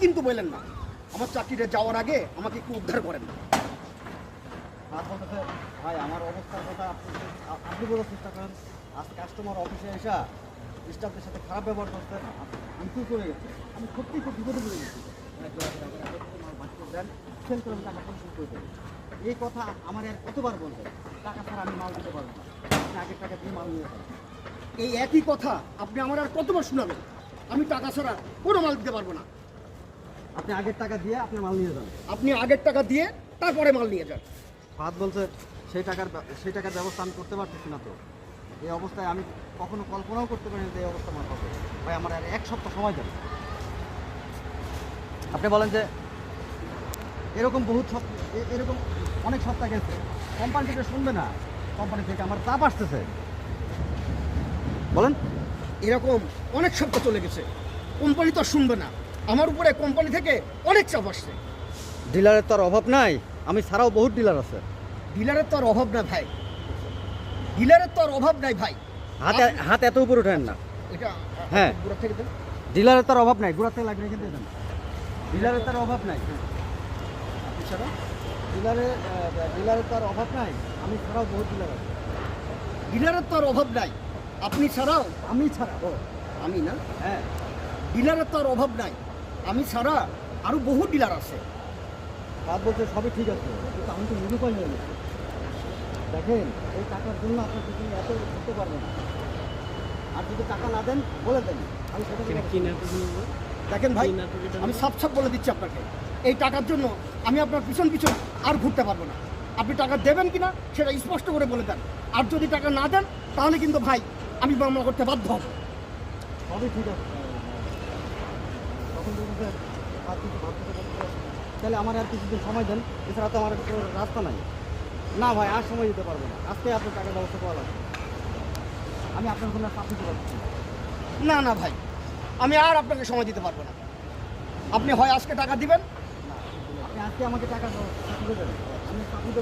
কিন্তু বললেন না। আমার চাকরিটা যাওয়ার আগে আমাকে একটু উদ্ধার করেন। আর বলতেছে ভাই আমার অবস্থার কথা আপনি বোঝার চেষ্টা করেন। আজ কাস্টমার অফিসে এসা স্টাফদের সাথে খারাপ ব্যবহার করতে আমি চুপ করে গেছি। আমি সত্যিই খুব বিপদে পড়ে গেছি। দেন সেল করে আমি টাকা পরিশোধ করে দেবো। এই কথা আমার আর কতবার বলবেন? টাকা ছাড়া আমি মাল দিতে পারবো না। আপনি আগের টাকা দিয়ে মাল নিয়ে যান। এই একই কথা আপনি আমার আর কতবার শোনাবেন? আমি টাকা ছাড়া কোনো মাল দিতে পারবো না। আপনি আগের টাকা দিয়ে আপনি মাল নিয়ে যান। আপনি আগের টাকা দিয়ে তারপরে মাল নিয়ে যান। ফাহাদ বলছে সেই টাকার ব্যবস্থা আমি করতে পারতেছি না। তো এই অবস্থায় আমি কখনো কল্পনাও করতে পারিনি যে এই অবস্থা আমার হবে। ভাই আমার আর এক সপ্তাহ সময় দেন। আপনি বলেন যে এরকম এরকম অনেক সপ্তাহ গেছে, কোম্পানি থেকে শুনবে না, কোম্পানি থেকে আমার চাপ আসতেছে। বলেন এরকম অনেক সপ্তাহ চলে গেছে, কোম্পানি তো আর শুনবে না। আমার উপরে কোম্পানি থেকে অনেক চাপ আসছে। ডিলারের তো আর অভাব নাই, আমি ছাড়াও বহুত ডিলার আছে। ডিলারের তো আর অভাব না ভাই, ডিলারের তো আর অভাব নাই ভাই। হাত এত উপরে ওঠেন না। এটা হ্যাঁ পুরো থেকে দেন। ডিলারের তো আর অভাব নাই, গোড়া থেকে লাগবে কিন্তু দেন। ডিলারের তো আর অভাব নাই, আপনি ছাড়া ডিলারের তো আর অভাব নাই, আমি ছাড়াও বহুত ডিলার আছে। ডিলারের তো আর অভাব নাই, আপনি ছাড়াও। আমি ছাড়া ও আমি না, হ্যাঁ ডিলারের তো আর অভাব নাই, আমি ছাড়া আরো বহু ডিলার আছে। কাজ বলতে সবই ঠিক আছে, কিন্তু আমি তো নিরুপায় হয়ে গেছি। দেখেন এই টাকার জন্য আপনার কিছু এত করতে পারবে না। আর যদি টাকা না দেন বলে দেন, আমি সেটা দেখেন ভাই, আমি সাপ বলে দিচ্ছি আপনাকে, এই টাকার জন্য আমি আপনার পিছন পিছন আর ঘুরতে পারবো না। আপনি টাকা দেবেন কিনা সেটা স্পষ্ট করে বলে দেন। আর যদি টাকা না দেন তাহলে কিন্তু ভাই আমি মামলা করতে বাধ্য হব। সবই ঠিক আছে। তখন বলতে আর কিছু ভাবতে পারছে, তাহলে আমার আর কিছুদিন সময় দেন, এছাড়া তো আমার কোনো রাস্তা নাই। না ভাই আর সময় দিতে পারবো না, আজকে আপনার টাকার ব্যবস্থা করা লাগবে। আমি আপনার জন্য চাপ দিতে পারছি না। না না ভাই, আমি আর আপনাকে সময় দিতে পারবো না। আপনি হয় আজকে টাকা দিবেন, আপনি আজকে আমাকে টাকা দেবেন, আমি চাপ দিতে